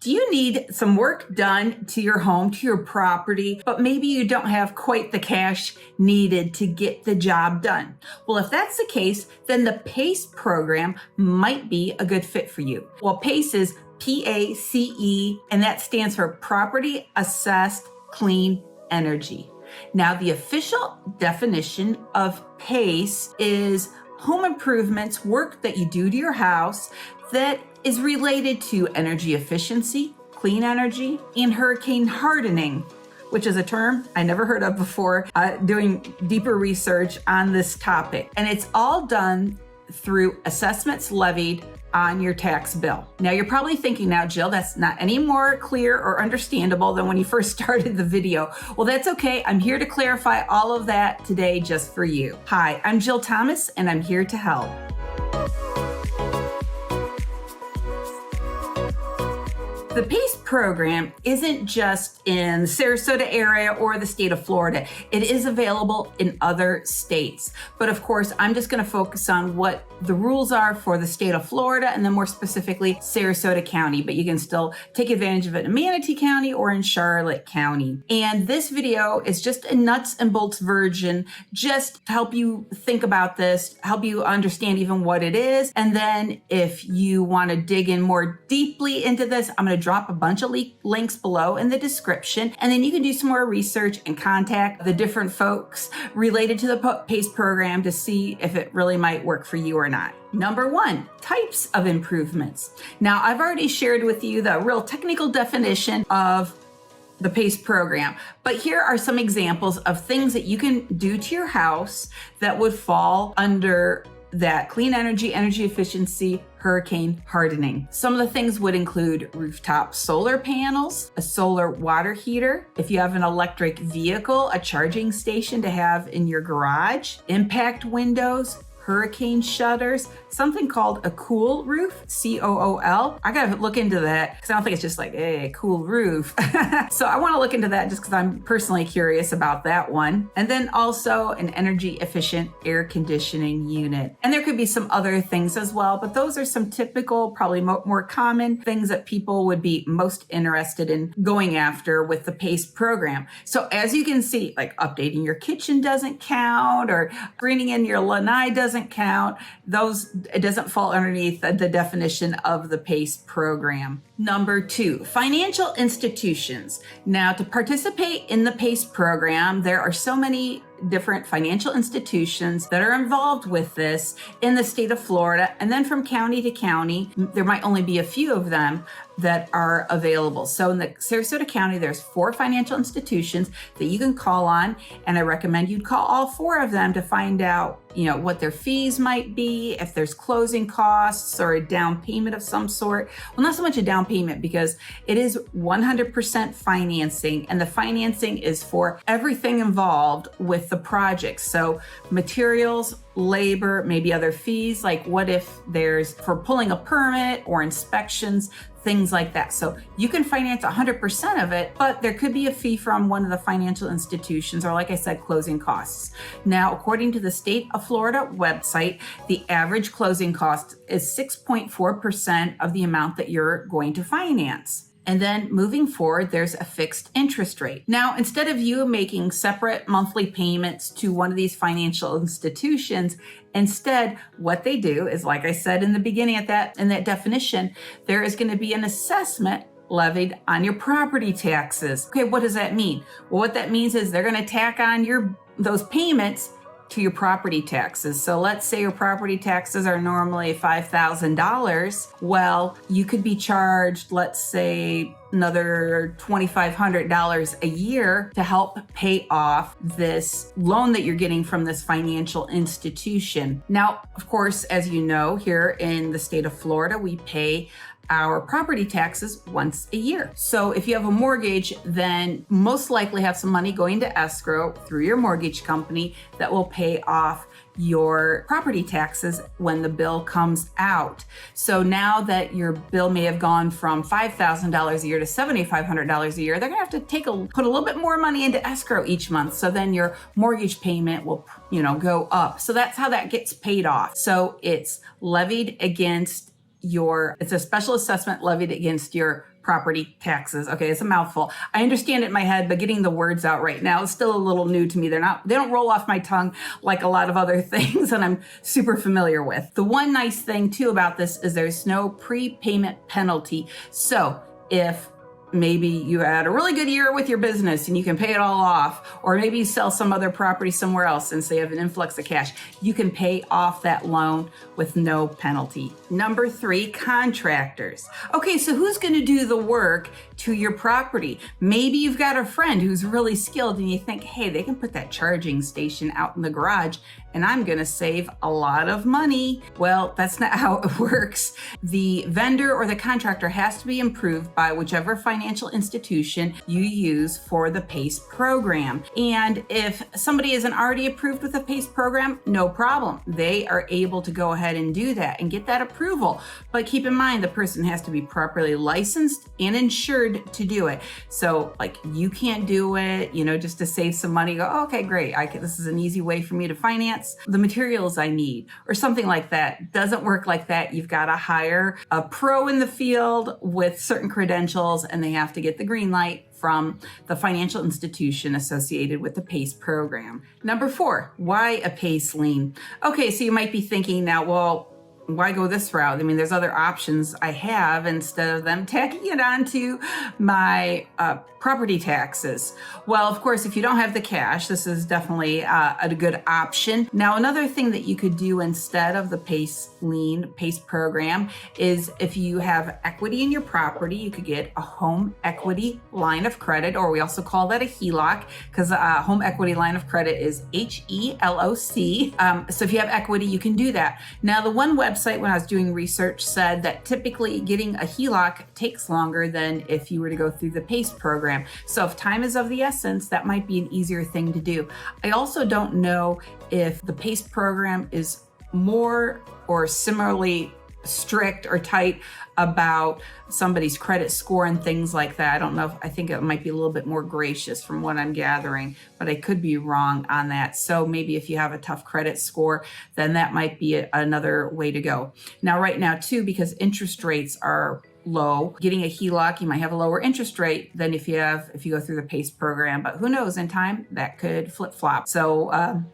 Do you need some work done to your home, to your property, but maybe you don't have quite the cash needed to get the job done? Well, if that's the case, then the PACE program might be a good fit for you. Well, PACE is PACE, and that stands for Property Assessed Clean Energy. Now, the official definition of PACE is home improvements, work that you do to your house that is related to energy efficiency, clean energy, and hurricane hardening, which is a term I never heard of before doing deeper research on this topic. And it's all done through assessments levied on your tax bill. Now you're probably thinking now, Jill, that's not any more clear or understandable than when you first started the video. Well, that's okay. I'm here to clarify all of that today just for you. Hi, I'm Jill Thomas, and I'm here to help. The PACE program isn't just in the Sarasota area or the state of Florida. It is available in other states. But of course, I'm just going to focus on what the rules are for the state of Florida and then more specifically Sarasota County. But you can still take advantage of it in Manatee County or in Charlotte County. And this video is just a nuts and bolts version, just to help you think about this, help you understand even what it is. And then if you want to dig in more deeply into this, I'm going to drop a bunch of links below in the description, and then you can do some more research and contact the different folks related to the PACE program to see if it really might work for you or not. Number one, types of improvements. Now, I've already shared with you the real technical definition of the PACE program, but here are some examples of things that you can do to your house that would fall under that clean energy, energy efficiency, hurricane hardening. Some of the things would include rooftop solar panels, a solar water heater, if you have an electric vehicle, a charging station to have in your garage, impact windows, hurricane shutters, something called a cool roof, C-O-O-L. I gotta look into that because I don't think it's just like, hey, cool roof. So I wanna look into that just because I'm personally curious about that one. And then also an energy efficient air conditioning unit. And there could be some other things as well, but those are some typical, probably more common things that people would be most interested in going after with the PACE program. So as you can see, like updating your kitchen doesn't count, or greening in your lanai doesn't count. It doesn't fall underneath the definition of the PACE program. Number two, financial institutions. Now, to participate in the PACE program, there are so many different financial institutions that are involved with this in the state of Florida. And then from county to county, there might only be a few of them that are available. So in the Sarasota County, there's 4 financial institutions that you can call on. And I recommend you call all 4 of them to find out, what their fees might be, if there's closing costs or a down payment of some sort. Well, not so much a down payment because it is 100% financing, and the financing is for everything involved with the project. So materials, labor, maybe other fees, like what if there's for pulling a permit or inspections, things like that. So you can finance 100% of it, but there could be a fee from one of the financial institutions, or like I said, closing costs. Now, according to the state of Florida website, the average closing cost is 6.4% of the amount that you're going to finance. And then moving forward, there's a fixed interest rate. Now, instead of you making separate monthly payments to one of these financial institutions, instead, what they do is, like I said in the beginning in that definition, there is going to be an assessment levied on your property taxes. Okay, what does that mean? Well, what that means is they're going to tack on those payments to your property taxes. So let's say your property taxes are normally $5,000. Well, you could be charged, let's say, another $2,500 a year to help pay off this loan that you're getting from this financial institution. Now, of course, as you know, here in the state of Florida, we pay our property taxes once a year. So if you have a mortgage, then most likely have some money going to escrow through your mortgage company that will pay off your property taxes when the bill comes out. So now that your bill may have gone from $5,000 a year to $7,500 a year, they're gonna have to put a little bit more money into escrow each month. So then your mortgage payment will, go up. So that's how that gets paid off. So it's levied against it's a special assessment levied against your property taxes. Okay, it's a mouthful. I understand it in my head, but getting the words out right now is still a little new to me. They don't roll off my tongue like a lot of other things that I'm super familiar with. The one nice thing too about this is there's no prepayment penalty. So if maybe you had a really good year with your business and you can pay it all off, or maybe you sell some other property somewhere else since they have an influx of cash, you can pay off that loan with no penalty. Number 3, contractors. Okay, so who's going to do the work to your property? Maybe you've got a friend who's really skilled and you think, hey, they can put that charging station out in the garage and I'm going to save a lot of money. Well, that's not how it works. The vendor or the contractor has to be approved by whichever financial institution you use for the PACE program. And if somebody isn't already approved with the PACE program, no problem. They are able to go ahead and do that and get that approval. But keep in mind, the person has to be properly licensed and insured to do it. So like you can't do it, just to save some money, go, oh, okay, great. This is an easy way for me to finance the materials I need or something like that. Doesn't work like that. You've got to hire a pro in the field with certain credentials and they have to get the green light from the financial institution associated with the PACE program. Number 4, why a PACE lien? Okay, so you might be thinking now, well, why go this route? I mean, there's other options I have instead of them tacking it onto my property taxes. Well, of course, if you don't have the cash, this is definitely a good option. Now, another thing that you could do instead of the PACE lien, PACE program, is if you have equity in your property, you could get a home equity line of credit, or we also call that a HELOC, because a home equity line of credit is HELOC. So if you have equity, you can do that. Now, the one website when I was doing research said that typically getting a HELOC takes longer than if you were to go through the PACE program. So if time is of the essence, that might be an easier thing to do. I also don't know if the PACE program is more or similarly strict or tight about somebody's credit score and things like that. I don't know. I think it might be a little bit more gracious from what I'm gathering, but I could be wrong on that. So maybe if you have a tough credit score, then that might be another way to go. Now, right now too, because interest rates are low, getting a HELOC, you might have a lower interest rate than if you go through the PACE program, but who knows, in time that could flip flop. So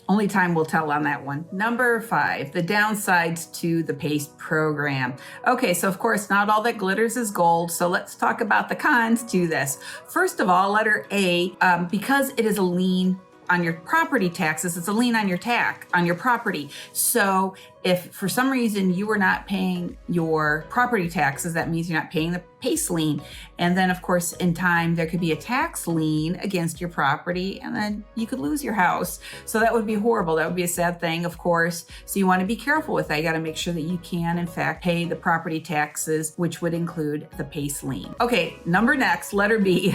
only time will tell on that one. Number 5, the downsides to the PACE program. Okay, so of course, not all that glitters is gold. So let's talk about the cons to this. First of all, letter A, because it is a lien on your property taxes, it's a lien on your property. So if for some reason you were not paying your property taxes, that means you're not paying the PACE lien. And then of course, in time, there could be a tax lien against your property and then you could lose your house. So that would be horrible. That would be a sad thing, of course. So you want to be careful with that. You got to make sure that you can, in fact, pay the property taxes, which would include the PACE lien. Okay, next, letter B.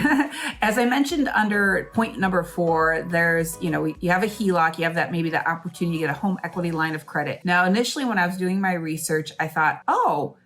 As I mentioned under point number 4, there's, you have a HELOC, you have that maybe the opportunity to get a home equity line of credit. Now, initially, when I was doing my research, I thought, oh,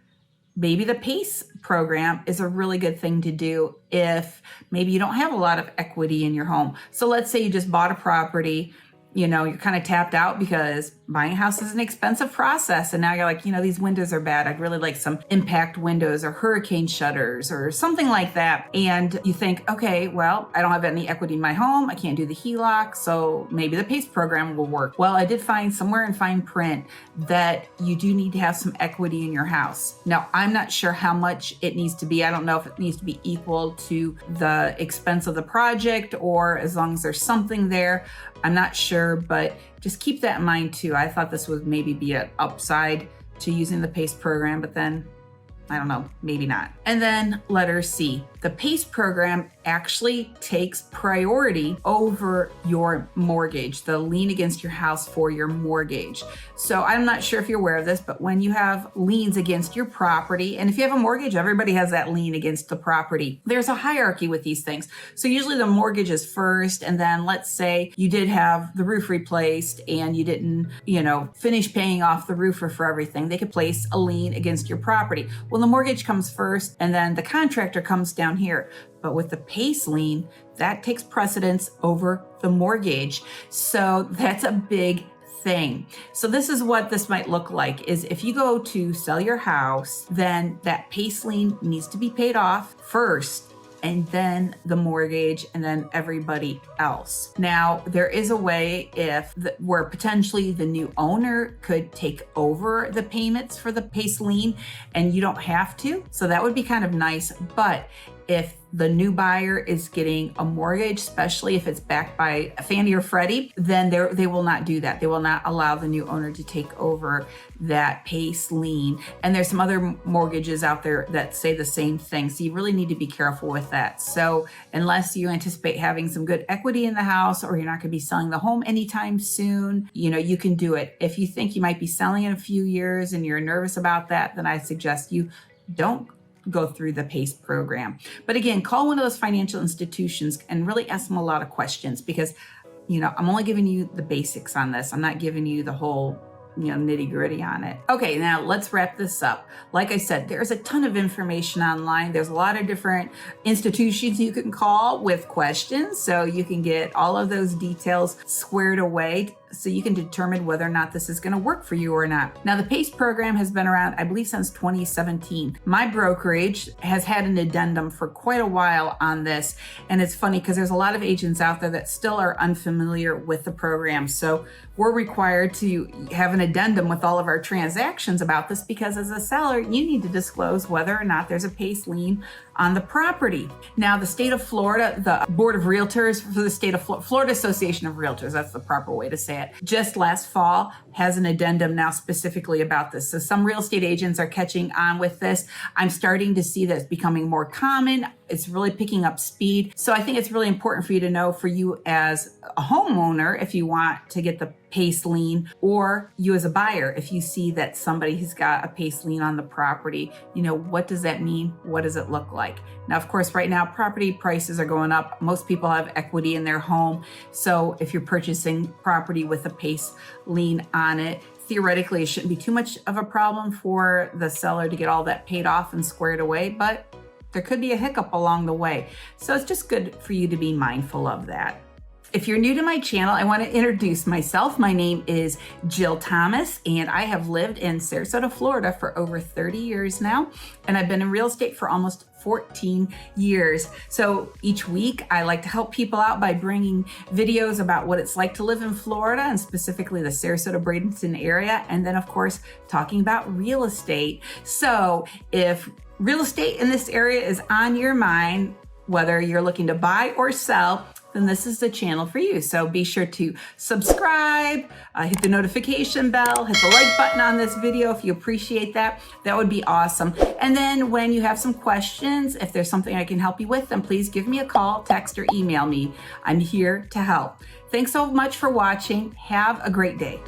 maybe the PACE program is a really good thing to do if maybe you don't have a lot of equity in your home. So let's say you just bought a property, you're kind of tapped out because buying a house is an expensive process. And now you're like, these windows are bad. I'd really like some impact windows or hurricane shutters or something like that. And you think, okay, well, I don't have any equity in my home. I can't do the HELOC. So maybe the PACE program will work. Well, I did find somewhere in fine print that you do need to have some equity in your house. Now, I'm not sure how much it needs to be. I don't know if it needs to be equal to the expense of the project or as long as there's something there. I'm not sure, but just keep that in mind too. I thought this would maybe be an upside to using the PACE program, but then I don't know, maybe not. And then letter C, the PACE program actually takes priority over your mortgage, the lien against your house for your mortgage. So I'm not sure if you're aware of this, but when you have liens against your property, and if you have a mortgage, everybody has that lien against the property. There's a hierarchy with these things. So usually the mortgage is first, and then let's say you did have the roof replaced and you didn't, finish paying off the roofer for everything. They could place a lien against your property. Well, the mortgage comes first, and then the contractor comes down here. But with the PACE lien, that takes precedence over the mortgage. So that's a big thing. So this is what this might look like is if you go to sell your house, then that PACE lien needs to be paid off first, and then the mortgage, and then everybody else. Now, there is a way where potentially the new owner could take over the payments for the PACE lien and you don't have to. So that would be kind of nice. But if the new buyer is getting a mortgage, especially if it's backed by Fannie or Freddie, then they will not do that. They will not allow the new owner to take over that PACE lien. And there's some other mortgages out there that say the same thing. So you really need to be careful with that. So unless you anticipate having some good equity in the house, or you're not going to be selling the home anytime soon, you can do it. If you think you might be selling in a few years and you're nervous about that, then I suggest you don't go through the PACE program. But again, call one of those financial institutions and really ask them a lot of questions, because I'm only giving you the basics on this. I'm not giving you the whole nitty gritty on it. Okay, now let's wrap this up. Like I said, there's a ton of information online. There's a lot of different institutions you can call with questions, so you can get all of those details squared away so you can determine whether or not this is going to work for you or not. Now, the PACE program has been around, I believe, since 2017. My brokerage has had an addendum for quite a while on this, and it's funny because there's a lot of agents out there that still are unfamiliar with the program. So we're required to have an addendum with all of our transactions about this, because as a seller, you need to disclose whether or not there's a PACE lien on the property. Now, the state of Florida, the Board of Realtors for the state of Florida Association of Realtors, that's the proper way to say it, just last fall has an addendum now specifically about this. So some real estate agents are catching on with this. I'm starting to see that it's becoming more common. It's really picking up speed. So I think it's really important for you to know, for you as a homeowner, if you want to get the PACE lien, or you as a buyer, if you see that somebody has got a PACE lien on the property, what does that mean? What does it look like? Now, of course, right now, property prices are going up. Most people have equity in their home. So if you're purchasing property with a PACE lien on it, theoretically, it shouldn't be too much of a problem for the seller to get all that paid off and squared away, but there could be a hiccup along the way. So it's just good for you to be mindful of that. If you're new to my channel, I want to introduce myself. My name is Jill Thomas, and I have lived in Sarasota, Florida for over 30 years now, and I've been in real estate for almost 14 years. So each week I like to help people out by bringing videos about what it's like to live in Florida, and specifically the Sarasota Bradenton area, and then of course talking about real estate. So if real estate in this area is on your mind, whether you're looking to buy or sell, then this is the channel for you. So be sure to subscribe, hit the notification bell, hit the like button on this video if you appreciate that. That would be awesome. And then when you have some questions, if there's something I can help you with, then please give me a call, text, or email me. I'm here to help. Thanks so much for watching. Have a great day.